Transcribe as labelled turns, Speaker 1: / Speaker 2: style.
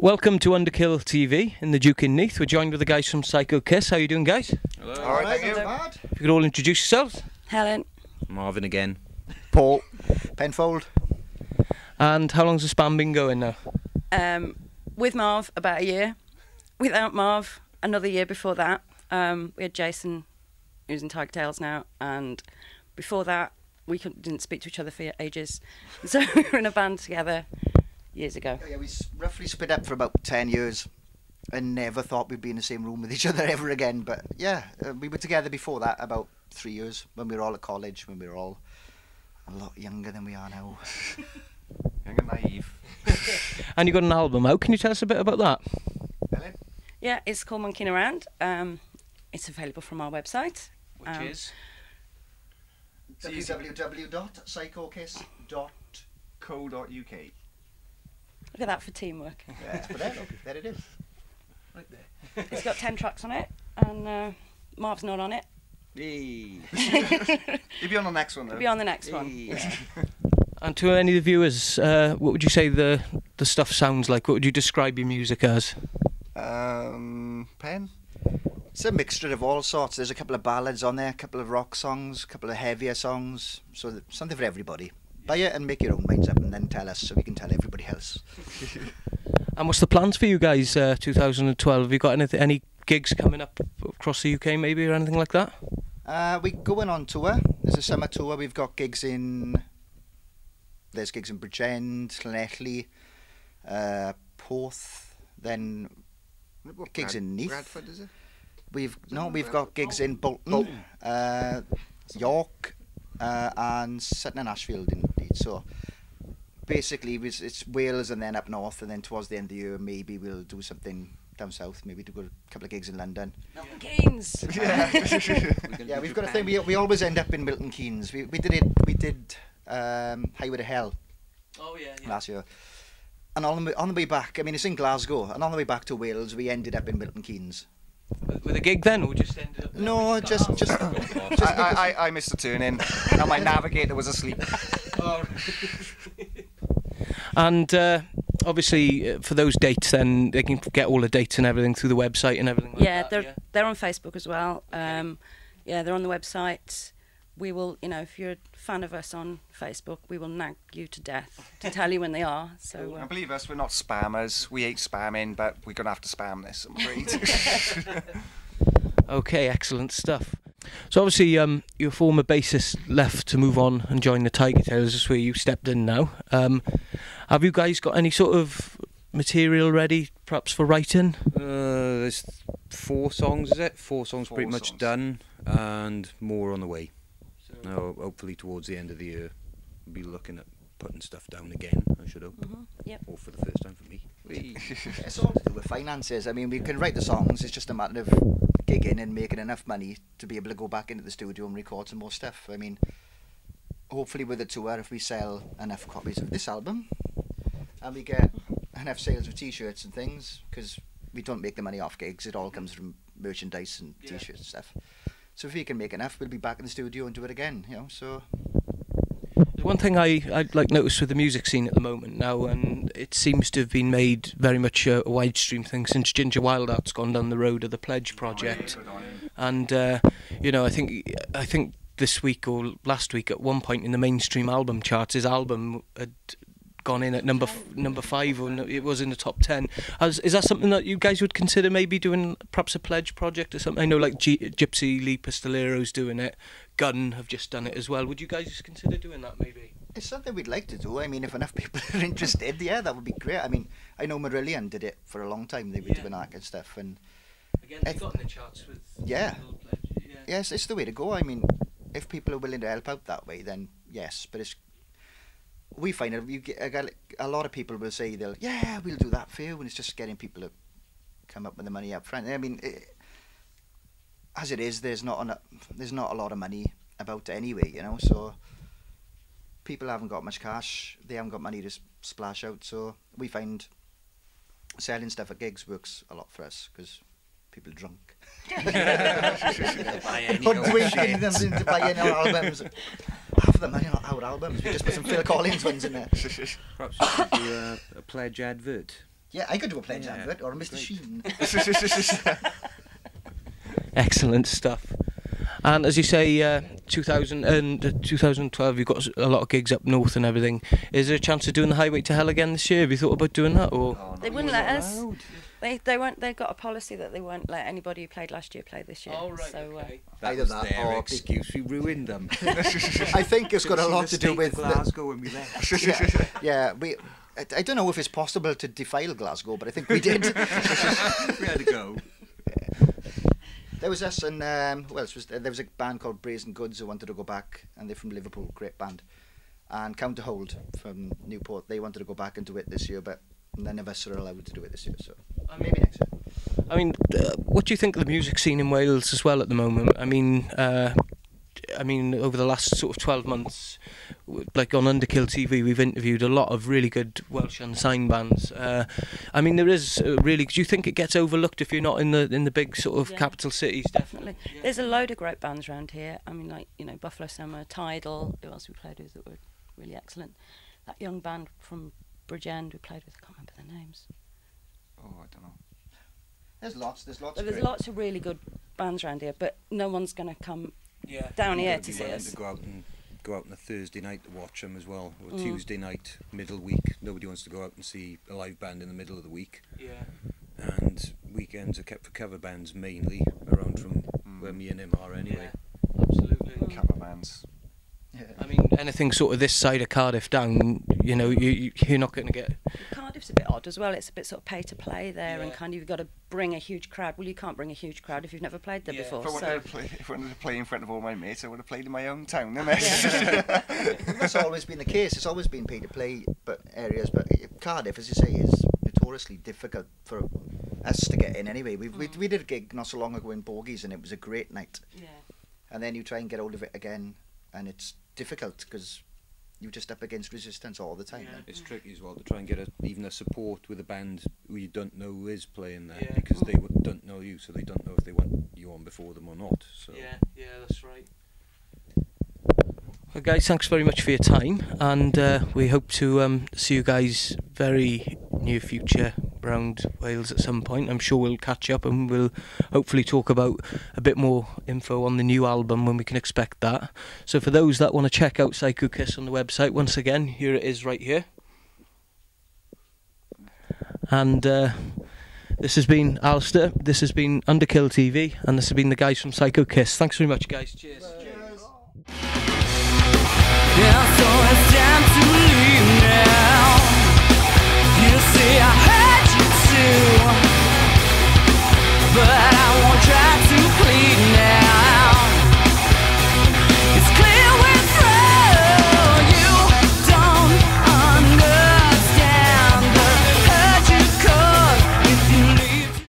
Speaker 1: Welcome to Underkill TV in the Duke in Neath. We're joined with the guys from Psycho Kiss. How are you doing, guys?
Speaker 2: Hello.
Speaker 3: All right, thank you.
Speaker 1: If you could all introduce yourselves.
Speaker 4: Helen.
Speaker 2: Marvin again.
Speaker 3: Paul. Penfold.
Speaker 1: And how long's the span been going now?
Speaker 4: With Marv, about a year. Without Marv, another year before that. We had Jason, who's in Tiger Tales now, and before that, we didn't speak to each other for ages. So we were in a band together years ago.
Speaker 3: Yeah, we roughly split up for about 10 years and never thought we'd be in the same room with each other ever again. But yeah, we were together before that about 3 years, when we were all at college, when we were all a lot younger than we are now.
Speaker 2: Young and naive.
Speaker 1: And you got an album out. Can you tell us a bit about that?
Speaker 3: Helen?
Speaker 4: Yeah, it's called Monkeying Around. It's available from our website.
Speaker 1: Which is?
Speaker 3: www.psychokiss.co.uk.
Speaker 4: Look at that for teamwork.
Speaker 3: Yeah, but there it is.
Speaker 1: Right there.
Speaker 4: It's got 10 tracks on it, and Marv's not on it.
Speaker 3: Hey.
Speaker 2: You'll be on the next one, though.
Speaker 4: He'll be on the next one.
Speaker 3: Yeah.
Speaker 1: And to any of the viewers, what would you say the stuff sounds like? What would you describe your music as?
Speaker 2: Pen?
Speaker 3: It's a mixture of all sorts. There's a couple of ballads on there, a couple of rock songs, a couple of heavier songs. So something for everybody. Buy it and make your own minds up and then tell us so we can tell everybody else.
Speaker 1: And what's the plans for you guys 2012? Have you got any gigs coming up across the UK maybe or anything like that?
Speaker 3: We're going on tour. There's a summer tour. We've got gigs in... There's gigs in Bridgend, Llanelli, Porth, then gigs in Neath.
Speaker 2: Bradford, is it?
Speaker 3: We've got gigs in Bolton, York, and Sutton and Ashfield in Leeds. So basically it's Wales and then up north, and then towards the end of the year maybe we'll do something down south. Maybe do a couple of gigs in London.
Speaker 4: Milton Keynes.
Speaker 3: Yeah, we've got a thing. We always end up in Milton Keynes. We did Highway to Hell.
Speaker 1: Oh yeah.
Speaker 3: Last year. And on the way back, I mean it's in Glasgow, and on the way back to Wales we ended up in Milton Keynes.
Speaker 1: With a gig then, or just ended up?
Speaker 3: No, just
Speaker 2: I missed the turn in, and my navigator was asleep.
Speaker 1: Oh, right. And obviously for those dates then, they can get all the dates and everything through the website and everything like
Speaker 4: Yeah,
Speaker 1: that?
Speaker 4: they're on Facebook as well. Yeah, they're on the website. We will, if you're a fan of us on Facebook, we will nag you to death to tell you when they are. So
Speaker 2: And believe us, we're not spammers. We hate spamming, but we're going to have to spam this, I'm afraid.
Speaker 1: Okay, excellent stuff. So obviously your former bassist left to move on and join the Tiger Tales. That's where you stepped in now. Have you guys got any sort of material ready, perhaps for writing?
Speaker 5: There's 4 songs, is it? 4 songs pretty much
Speaker 2: songs.
Speaker 5: done, and more on the way. No, hopefully towards the end of the year, we'll be looking at putting stuff down again, I should hope.
Speaker 4: Yep.
Speaker 5: Or for the first time for me.
Speaker 3: It's all to do with finances. I mean, we can write the songs. It's just a matter of gigging and making enough money to be able to go back into the studio and record some more stuff. I mean, hopefully with the tour, if we sell enough copies of this album and we get enough sales of T-shirts and things, because we don't make the money off gigs. It all comes from merchandise and T-shirts and stuff. So if we can make enough, we'll be back in the studio and do it again. So.
Speaker 1: There's one thing I like notice with the music scene at the moment now, and it seems to have been made very much a widestream thing since Ginger Wild Art's gone down the road of the Pledge project. And I think this week or last week at one point in the mainstream album charts, his album had gone in at number 5, or it was in the top 10. Is that something that you guys would consider maybe doing, perhaps a Pledge project or something? I know like Gypsy Lee Pistolero's doing it, Gun have just done it as well. Would you guys just consider doing that maybe?
Speaker 3: It's something we'd like to do. I mean, if enough people are interested, yeah, that would be great. I mean, I know Marillion did it for a long time. They were doing art and stuff, and
Speaker 1: again, they got in the charts with
Speaker 3: yeah,
Speaker 1: Pledge.
Speaker 3: yes, it's the way to go. I mean, if people are willing to help out that way, then yes. But we find that a lot of people will say we'll do that for you, and it's just getting people to come up with the money up front. I mean, as it is, there's not a lot of money about anyway, so people haven't got much cash, they haven't got money to splash out, so we find selling stuff at gigs works a lot for us, because people are drunk. Hoodwinking them into buying our albums. Half of the money on our albums, we just put some Phil Collins ones in there.
Speaker 5: Perhaps we could do a Pledge advert.
Speaker 3: Yeah, I could do a pledge advert, or a Mr. Sheen.
Speaker 1: Excellent stuff. And as you say, 2012, you've got a lot of gigs up north and everything. Is there a chance of doing the Highway to Hell again this year? Have you thought about doing that? Or
Speaker 4: They wouldn't let us. They won't. They've got a policy that they won't let anybody who played last year play this year.
Speaker 1: Oh, right,
Speaker 4: so,
Speaker 1: okay.
Speaker 5: That
Speaker 3: Either
Speaker 5: was
Speaker 3: that
Speaker 5: their
Speaker 3: or
Speaker 5: excuse. We ruined them.
Speaker 3: I think it's got a lot to do with
Speaker 5: Glasgow when we left.
Speaker 3: yeah. I don't know if it's possible to defile Glasgow, but I think we did.
Speaker 5: We had to go.
Speaker 3: There was us and who else was there? There was a band called Brazen Goods who wanted to go back, and they're from Liverpool, great band. And Counterhold from Newport, they wanted to go back and do it this year, but none of us are allowed to do it this year, so maybe next year.
Speaker 1: I mean, what do you think of the music scene in Wales as well at the moment? I mean, over the last sort of 12 months, like on Underkill TV, we've interviewed a lot of really good Welsh unsigned bands. I mean, there is really. Do you think it gets overlooked if you're not in the big sort of capital cities?
Speaker 4: Definitely. There's a load of great bands around here. I mean, like, you know, Buffalo Summer, Tidal. Who else we played with that were really excellent? That young band from Bridgend we played with. I can't remember their names.
Speaker 2: Oh, I don't know.
Speaker 3: There's lots. There's
Speaker 4: Lots of really good bands around here, but no one's going to come down here to see us.
Speaker 5: To go out on a Thursday night to watch them as well, or Tuesday night, middle week. Nobody wants to go out and see a live band in the middle of the week.
Speaker 1: Yeah.
Speaker 5: And weekends are kept for cover bands mainly around from where me and him are anyway.
Speaker 1: Yeah, absolutely.
Speaker 2: Cover bands.
Speaker 3: Yeah.
Speaker 1: I mean, anything sort of this side of Cardiff down, you know, you're not going to get.
Speaker 4: Cardiff's a bit odd as well. It's a bit sort of pay to play there, and
Speaker 1: Yeah.
Speaker 4: kind of you've got to bring a huge crowd. Well, you can't bring a huge crowd if you've never played there
Speaker 1: Yeah.
Speaker 4: before.
Speaker 2: If I wanted to play in front of all my mates, I would have played in my own town,
Speaker 3: That's always been the case. It's always been pay to play, but Cardiff, as you say, is notoriously difficult for us to get in. Anyway, we did a gig not so long ago in Bogies, and it was a great night.
Speaker 4: Yeah.
Speaker 3: And then you try and get hold of it again, and it's difficult because you're just up against resistance all the time.
Speaker 1: Yeah.
Speaker 3: then.
Speaker 5: It's tricky as well to try and get even a support with a band who you don't know who is playing there,
Speaker 1: Yeah.
Speaker 5: because they don't know you, so they don't know if they want you on before them or not. So
Speaker 1: Yeah, that's right. Well, guys, thanks very much for your time, and we hope to see you guys very near future around Wales at some point. I'm sure we'll catch up and we'll hopefully talk about a bit more info on the new album when we can expect that. So for those that want to check out Psycho Kiss on the website, once again, here it is right here. And this has been Alistair, this has been Underkill TV, and this has been the guys from Psycho Kiss. Thanks very much, guys. Cheers.
Speaker 3: Cheers.
Speaker 6: Yeah, so it's time to